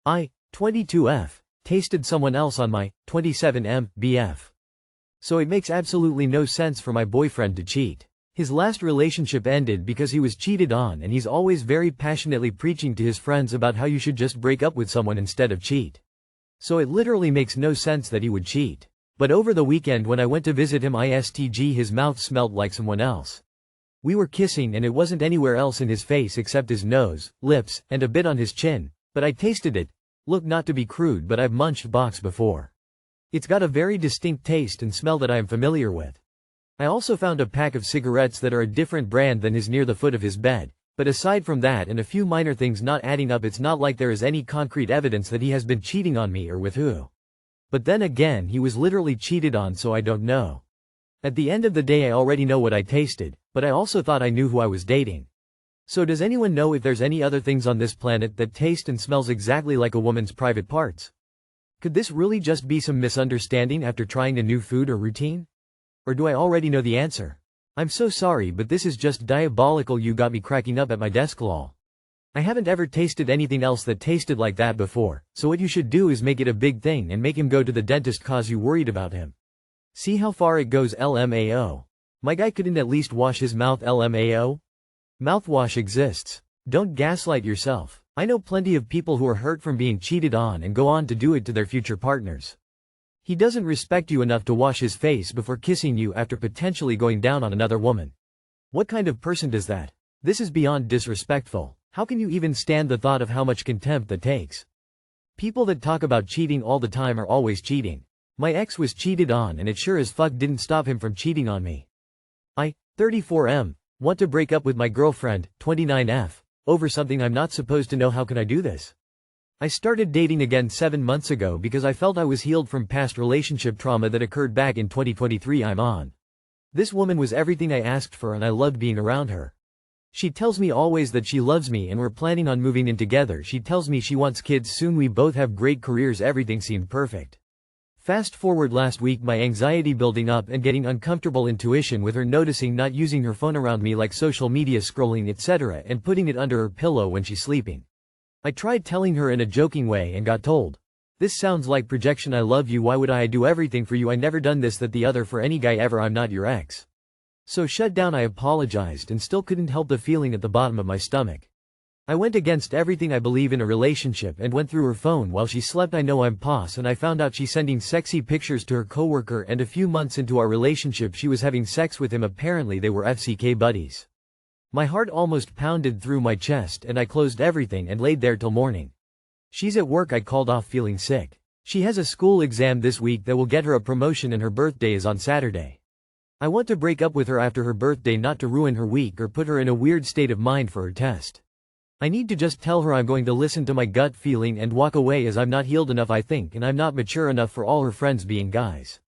I, 22F, tasted someone else on my 27M BF. So it makes absolutely no sense for my boyfriend to cheat. His last relationship ended because he was cheated on, and he's always very passionately preaching to his friends about how you should just break up with someone instead of cheat. So it literally makes no sense that he would cheat. But over the weekend when I went to visit him, his mouth smelled like someone else. We were kissing and it wasn't anywhere else in his face except his nose, lips, and a bit on his chin, but I tasted it. Look, not to be crude, but I've munched box before. It's got a very distinct taste and smell that I am familiar with. I also found a pack of cigarettes that are a different brand than his near the foot of his bed, but aside from that and a few minor things not adding up, it's not like there is any concrete evidence that he has been cheating on me or with who. But then again, he was literally cheated on, so I don't know. At the end of the day, I already know what I tasted, but I also thought I knew who I was dating. So does anyone know if there's any other things on this planet that taste and smells exactly like a woman's private parts? Could this really just be some misunderstanding after trying a new food or routine? Or do I already know the answer? I'm so sorry, but this is just diabolical. You got me cracking up at my desk, lol. I haven't ever tasted anything else that tasted like that before, so what you should do is make it a big thing and make him go to the dentist cause you worried about him. See how far it goes. LMAO. My guy couldn't at least wash his mouth. LMAO? Mouthwash exists. Don't gaslight yourself. I know plenty of people who are hurt from being cheated on and go on to do it to their future partners. He doesn't respect you enough to wash his face before kissing you after potentially going down on another woman. What kind of person does that? This is beyond disrespectful. How can you even stand the thought of how much contempt that takes? People that talk about cheating all the time are always cheating. My ex was cheated on and it sure as fuck didn't stop him from cheating on me. I, 34M, want to break up with my girlfriend, 29F, over something I'm not supposed to know. How can I do this? I started dating again 7 months ago because I felt I was healed from past relationship trauma that occurred back in 2023. I'm on. This woman was everything I asked for and I loved being around her. She tells me always that she loves me and we're planning on moving in together. She tells me she wants kids soon. We both have great careers. Everything seemed perfect. Fast forward last week, my anxiety building up and getting uncomfortable intuition with her noticing not using her phone around me, like social media scrolling etc., and putting it under her pillow when she's sleeping. I tried telling her in a joking way and got told, "This sounds like projection. I love you. Why would I do everything for you? I never done this, that, the other for any guy ever. I'm not your ex." So shut down. I apologized and still couldn't help the feeling at the bottom of my stomach. I went against everything I believe in a relationship and went through her phone while she slept. I know I'm pos and I found out she's sending sexy pictures to her coworker, and a few months into our relationship she was having sex with him. Apparently they were FCK buddies. My heart almost pounded through my chest and I closed everything and laid there till morning. She's at work. I called off feeling sick. She has a school exam this week that will get her a promotion and her birthday is on Saturday. I want to break up with her after her birthday, not to ruin her week or put her in a weird state of mind for her test. I need to just tell her I'm going to listen to my gut feeling and walk away, as I'm not healed enough, I think, and I'm not mature enough for all her friends being guys.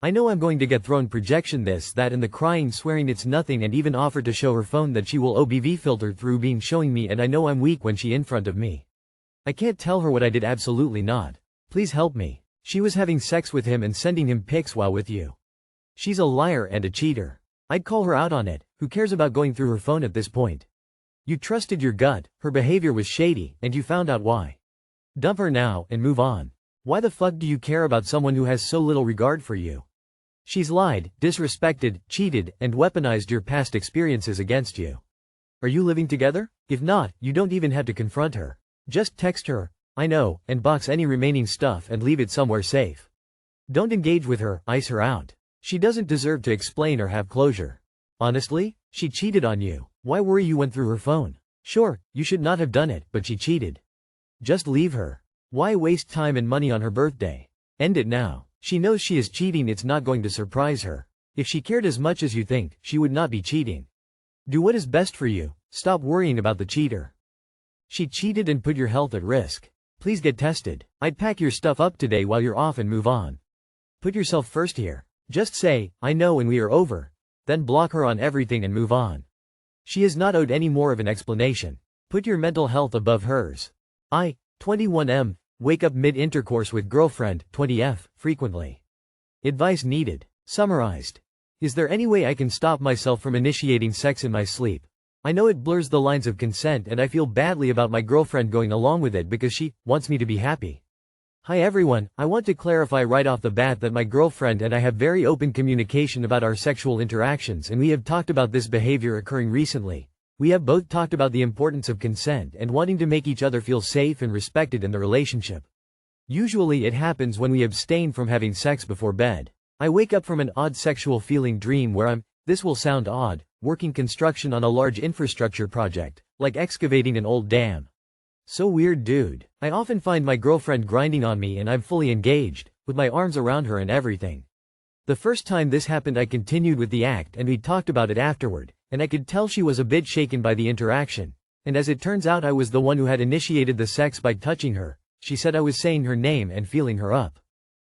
I know I'm going to get thrown projection, this, that, and the crying, swearing it's nothing, and even offered to show her phone that she will OBV filter through being showing me, and I know I'm weak when she in front of me. I can't tell her what I did, absolutely not. Please help me. She was having sex with him and sending him pics while with you. She's a liar and a cheater. I'd call her out on it. Who cares about going through her phone at this point? You trusted your gut, her behavior was shady, and you found out why. Dump her now and move on. Why the fuck do you care about someone who has so little regard for you? She's lied, disrespected, cheated, and weaponized your past experiences against you. Are you living together? If not, you don't even have to confront her. Just text her, "I know," and box any remaining stuff and leave it somewhere safe. Don't engage with her, ice her out. She doesn't deserve to explain or have closure. Honestly, she cheated on you. Why worry? You went through her phone. Sure, you should not have done it, but she cheated. Just leave her. Why waste time and money on her birthday? End it now. She knows she is cheating. It's not going to surprise her. If she cared as much as you think, she would not be cheating. Do what is best for you. Stop worrying about the cheater. She cheated and put your health at risk. Please get tested. I'd pack your stuff up today while you're off and move on. Put yourself first here. Just say, "I know," and we are over. Then block her on everything and move on. She is not owed any more of an explanation. Put your mental health above hers. I, 21M, wake up mid-intercourse with girlfriend, 20F, frequently. Advice needed. Summarized. Is there any way I can stop myself from initiating sex in my sleep? I know it blurs the lines of consent and I feel badly about my girlfriend going along with it because she wants me to be happy. Hi everyone, I want to clarify right off the bat that my girlfriend and I have very open communication about our sexual interactions and we have talked about this behavior occurring recently. We have both talked about the importance of consent and wanting to make each other feel safe and respected in the relationship. Usually it happens when we abstain from having sex before bed. I wake up from an odd sexual feeling dream where this will sound odd, working construction on a large infrastructure project, like excavating an old dam. So weird, dude. I often find my girlfriend grinding on me and I'm fully engaged, with my arms around her and everything. The first time this happened I continued with the act and we talked about it afterward, and I could tell she was a bit shaken by the interaction, and as it turns out I was the one who had initiated the sex by touching her. She said I was saying her name and feeling her up.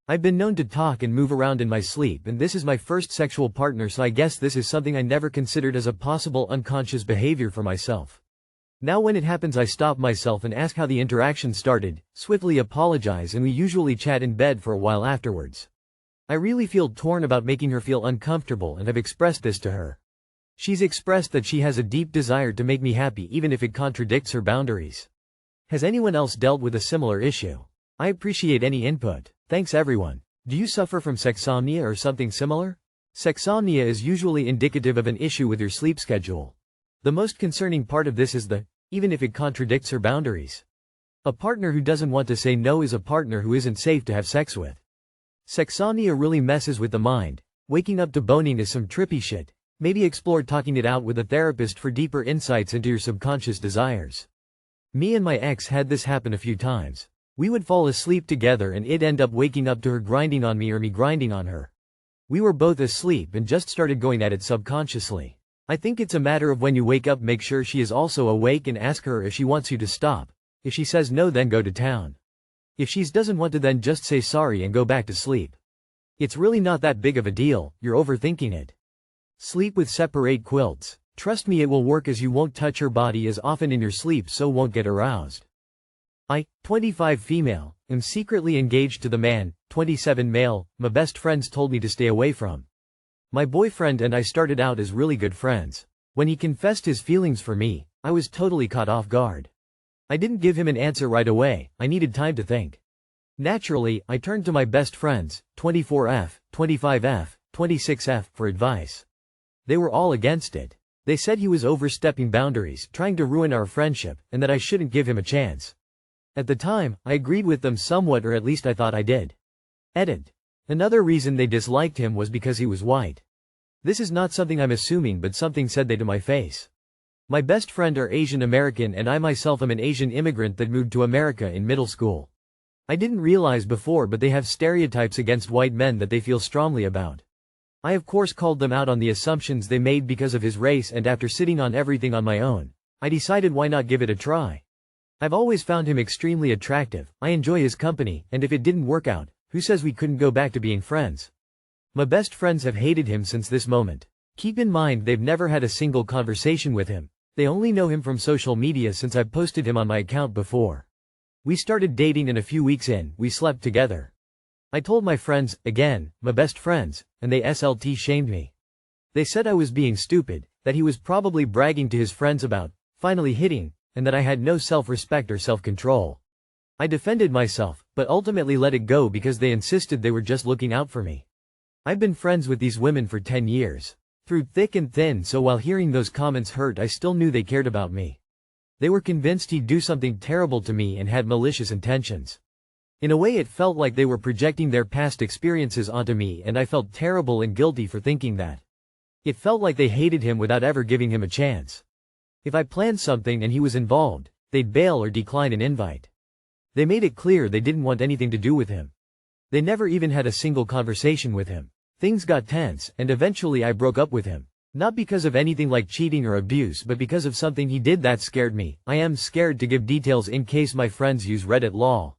I've been known to talk and move around in my sleep and this is my first sexual partner, so I guess this is something I never considered as a possible unconscious behavior for myself. Now when it happens I stop myself and ask how the interaction started, swiftly apologize, and we usually chat in bed for a while afterwards. I really feel torn about making her feel uncomfortable and have expressed this to her. She's expressed that she has a deep desire to make me happy even if it contradicts her boundaries. Has anyone else dealt with a similar issue? I appreciate any input. Thanks everyone. Do you suffer from sexsomnia or something similar? Sexsomnia is usually indicative of an issue with your sleep schedule. The most concerning part of this is even if it contradicts her boundaries. A partner who doesn't want to say no is a partner who isn't safe to have sex with. Sexsomnia really messes with the mind. Waking up to boning is some trippy shit. Maybe explore talking it out with a therapist for deeper insights into your subconscious desires. Me and my ex had this happen a few times. We would fall asleep together and it'd end up waking up to her grinding on me or me grinding on her. We were both asleep and just started going at it subconsciously. I think it's a matter of when you wake up make sure she is also awake and ask her if she wants you to stop. If she says no then go to town. If she doesn't want to then just say sorry and go back to sleep. It's really not that big of a deal, you're overthinking it. Sleep with separate quilts. Trust me it will work as you won't touch her body as often in your sleep so won't get aroused. I, 25 female, am secretly engaged to the man, 27 male, my best friends told me to stay away from. My boyfriend and I started out as really good friends. When he confessed his feelings for me, I was totally caught off guard. I didn't give him an answer right away, I needed time to think. Naturally, I turned to my best friends, 24F, 25F, 26F, for advice. They were all against it. They said he was overstepping boundaries, trying to ruin our friendship, and that I shouldn't give him a chance. At the time, I agreed with them somewhat, or at least I thought I did. Edit. Another reason they disliked him was because he was white. This is not something I'm assuming but something said they to my face. My best friend are Asian American and I myself am an Asian immigrant that moved to America in middle school. I didn't realize before but they have stereotypes against white men that they feel strongly about. I of course called them out on the assumptions they made because of his race, and after sitting on everything on my own, I decided why not give it a try. I've always found him extremely attractive, I enjoy his company, and if it didn't work out, who says we couldn't go back to being friends? My best friends have hated him since this moment. Keep in mind they've never had a single conversation with him. They only know him from social media since I've posted him on my account before. We started dating and a few weeks in, we slept together. I told my friends, again, my best friends, and they SLT shamed me. They said I was being stupid, that he was probably bragging to his friends about finally hitting, and that I had no self-respect or self-control. I defended myself, but ultimately let it go because they insisted they were just looking out for me. I've been friends with these women for 10 years. Through thick and thin, so while hearing those comments hurt I still knew they cared about me. They were convinced he'd do something terrible to me and had malicious intentions. In a way it felt like they were projecting their past experiences onto me and I felt terrible and guilty for thinking that. It felt like they hated him without ever giving him a chance. If I planned something and he was involved, they'd bail or decline an invite. They made it clear they didn't want anything to do with him. They never even had a single conversation with him. Things got tense, and eventually I broke up with him. Not because of anything like cheating or abuse but because of something he did that scared me. I am scared to give details in case my friends use Reddit lol.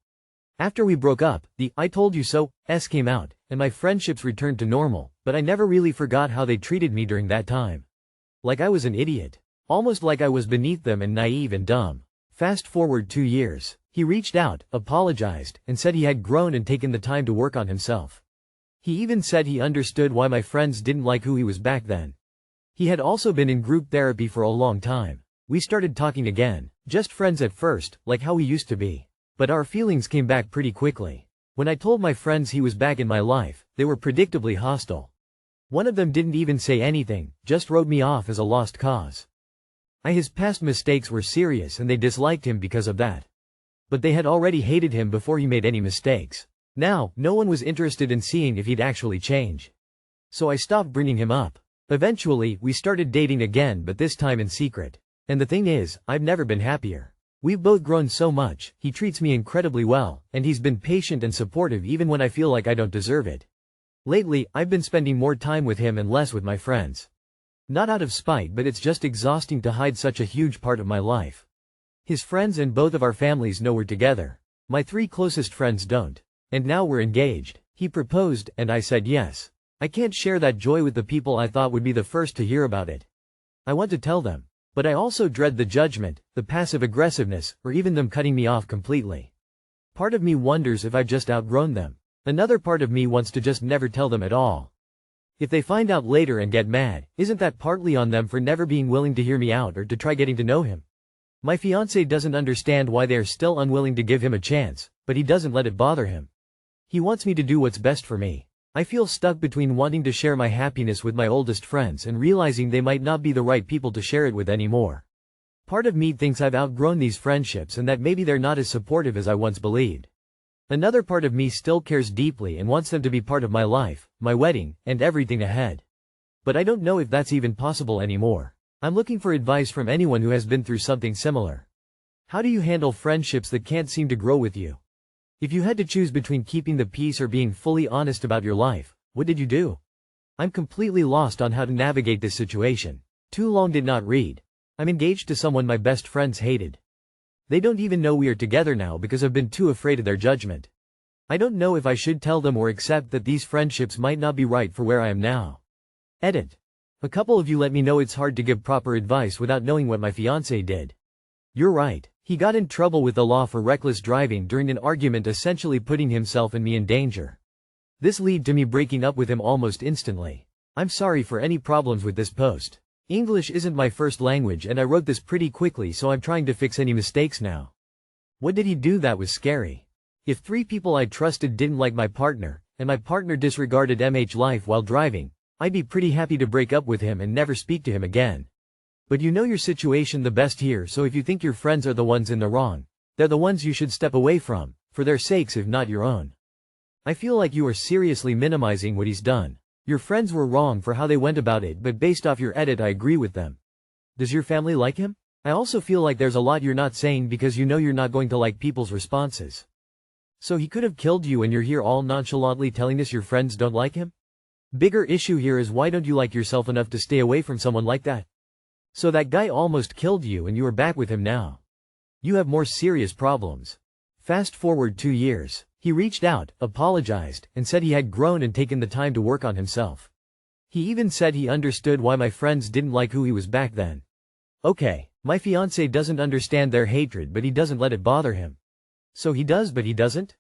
After we broke up, the "I told you so" came out, and my friendships returned to normal, but I never really forgot how they treated me during that time. Like I was an idiot. Almost like I was beneath them and naive and dumb. Fast forward 2 years. He reached out, apologized, and said he had grown and taken the time to work on himself. He even said he understood why my friends didn't like who he was back then. He had also been in group therapy for a long time. We started talking again, just friends at first, like how we used to be. But our feelings came back pretty quickly. When I told my friends he was back in my life, they were predictably hostile. One of them didn't even say anything, just wrote me off as a lost cause. His past mistakes were serious and they disliked him because of that. But they had already hated him before he made any mistakes. Now, no one was interested in seeing if he'd actually change. So I stopped bringing him up. Eventually, we started dating again, but this time in secret. And the thing is, I've never been happier. We've both grown so much, he treats me incredibly well, and he's been patient and supportive even when I feel like I don't deserve it. Lately, I've been spending more time with him and less with my friends. Not out of spite, but it's just exhausting to hide such a huge part of my life. His friends and both of our families know we're together. My 3 closest friends don't. And now we're engaged. He proposed, and I said yes. I can't share that joy with the people I thought would be the first to hear about it. I want to tell them. But I also dread the judgment, the passive aggressiveness, or even them cutting me off completely. Part of me wonders if I've just outgrown them. Another part of me wants to just never tell them at all. If they find out later and get mad, isn't that partly on them for never being willing to hear me out or to try getting to know him? My fiancé doesn't understand why they are still unwilling to give him a chance, but he doesn't let it bother him. He wants me to do what's best for me. I feel stuck between wanting to share my happiness with my oldest friends and realizing they might not be the right people to share it with anymore. Part of me thinks I've outgrown these friendships and that maybe they're not as supportive as I once believed. Another part of me still cares deeply and wants them to be part of my life, my wedding, and everything ahead. But I don't know if that's even possible anymore. I'm looking for advice from anyone who has been through something similar. How do you handle friendships that can't seem to grow with you? If you had to choose between keeping the peace or being fully honest about your life, what did you do? I'm completely lost on how to navigate this situation. Too long did not read. I'm engaged to someone my best friends hated. They don't even know we are together now because I've been too afraid of their judgment. I don't know if I should tell them or accept that these friendships might not be right for where I am now. Edit. A couple of you let me know it's hard to give proper advice without knowing what my fiancé did. You're right. He got in trouble with the law for reckless driving during an argument, essentially putting himself and me in danger. This led to me breaking up with him almost instantly. I'm sorry for any problems with this post. English isn't my first language and I wrote this pretty quickly, so I'm trying to fix any mistakes now. What did he do that was scary? If 3 people I trusted didn't like my partner, and my partner disregarded life while driving, I'd be pretty happy to break up with him and never speak to him again. But you know your situation the best here, so if you think your friends are the ones in the wrong, they're the ones you should step away from, for their sakes if not your own. I feel like you are seriously minimizing what he's done. Your friends were wrong for how they went about it, but based off your edit I agree with them. Does your family like him? I also feel like there's a lot you're not saying because you know you're not going to like people's responses. So he could have killed you and you're here all nonchalantly telling us your friends don't like him? Bigger issue here is why don't you like yourself enough to stay away from someone like that? So that guy almost killed you and you are back with him now. You have more serious problems. Fast forward 2 years. He reached out, apologized, and said he had grown and taken the time to work on himself. He even said he understood why my friends didn't like who he was back then. Okay, my fiancé doesn't understand their hatred, but he doesn't let it bother him. So he does but he doesn't?